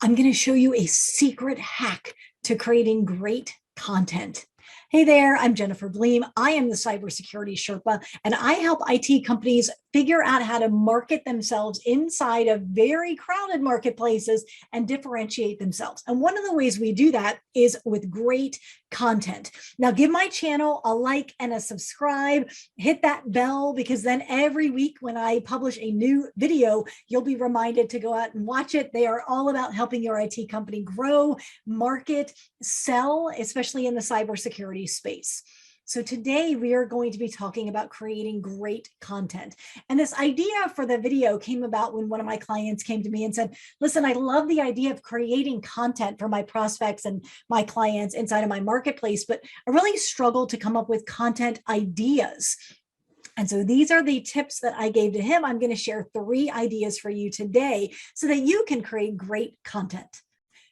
I'm going to show you a secret hack to creating great content. Hey there, I'm Jennifer Bleam. I am the Cybersecurity Sherpa, and I help IT companies figure out how to market themselves inside of very crowded marketplaces and differentiate themselves. And one of the ways we do that is with great content. Now, give my channel a like and a subscribe, hit that bell, because then every week when I publish a new video, you'll be reminded to go out and watch it. They are all about helping your IT company grow, market, sell, especially in the cybersecurity space. So today we are going to be talking about creating great content. And this idea for the video came about when one of my clients came to me and said, listen, I love the idea of creating content for my prospects and my clients inside of my marketplace, but I really struggle to come up with content ideas. And so these are the tips that I gave to him. I'm going to share 3 ideas for you today so that you can create great content.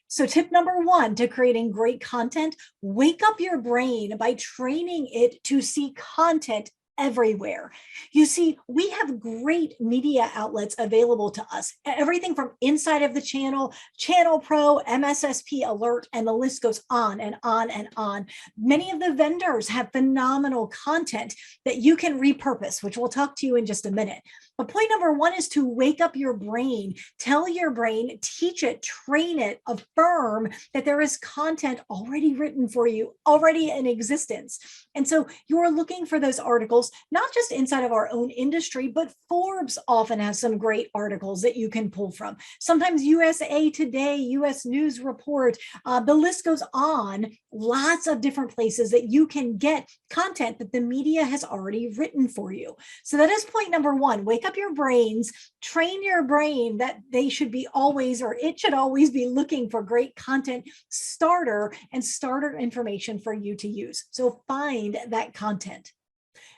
So tip number 1 to creating great content, wake up your brain by training it to see content everywhere. You see, we have great media outlets available to us, everything from inside of the channel, Channel Pro, MSSP Alert, and the list goes on and on and on. Many of the vendors have phenomenal content that you can repurpose, which we'll talk to you in just a minute. But point number 1 is to wake up your brain, tell your brain, teach it, train it, affirm that there is content already written for you, already in existence. And so you're looking for those articles, not just inside of our own industry, but Forbes often has some great articles that you can pull from. Sometimes USA Today, US News Report, the list goes on. Lots of different places that you can get content that the media has already written for you. So that is point number 1. Wake up your brains, train your brain that they should be always, or it should always be looking for great content starter and starter information for you to use. So find that content.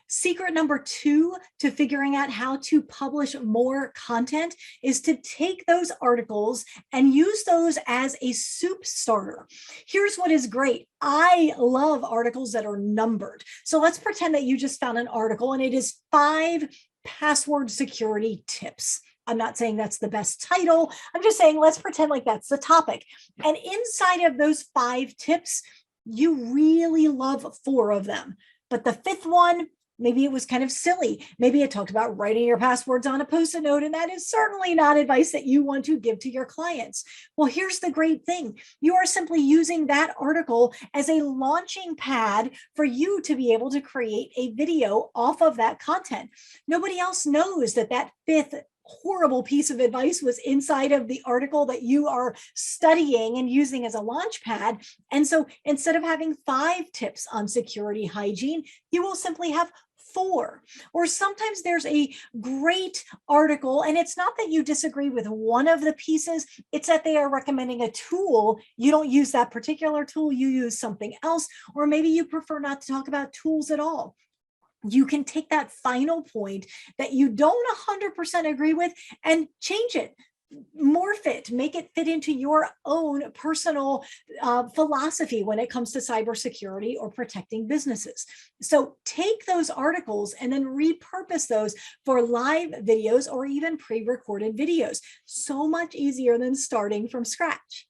Secret number 2 to figuring out how to publish more content is to take those articles and use those as a soup starter. Here's what is great. I love articles that are numbered. So let's pretend that you just found an article and it is 5 password security tips. I'm not saying that's the best title. I'm just saying, let's pretend like that's the topic. And inside of those 5 tips, you really love 4 of them. But the 5th one, maybe it was kind of silly. Maybe it talked about writing your passwords on a Post-it note, and that is certainly not advice that you want to give to your clients. Well, here's the great thing. You are simply using that article as a launching pad for you to be able to create a video off of that content. Nobody else knows that that 5th horrible piece of advice was inside of the article that you are studying and using as a launch pad. And so instead of having 5 tips on security hygiene, you will simply have 4. Or sometimes there's a great article, and it's not that you disagree with one of the pieces, it's that they are recommending a tool. You don't use that particular tool, you use something else, or maybe you prefer not to talk about tools at all. You can take that final point that you don't 100% agree with and change it, morph it, make it fit into your own personal philosophy when it comes to cybersecurity or protecting businesses. So take those articles and then repurpose those for live videos or even pre-recorded videos. So much easier than starting from scratch.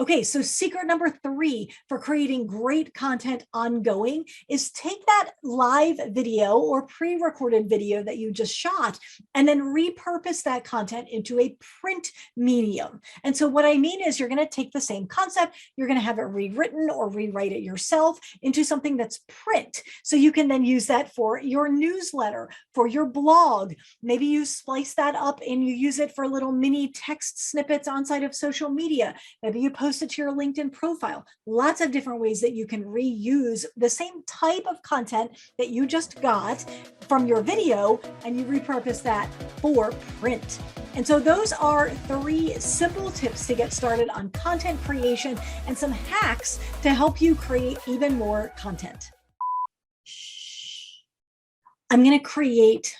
Okay, so secret number 3 for creating great content ongoing is take that live video or pre-recorded video that you just shot and then repurpose that content into a print medium. And so what I mean is you're going to take the same concept, you're going to have it rewritten or rewrite it yourself into something that's print. So you can then use that for your newsletter, for your blog. Maybe you splice that up and you use it for little mini text snippets onside of social media. Maybe you post it to your LinkedIn profile. Lots of different ways that you can reuse the same type of content that you just got from your video and you repurpose that for print. And so those are 3 simple tips to get started on content creation and some hacks to help you create even more content. I'm going to create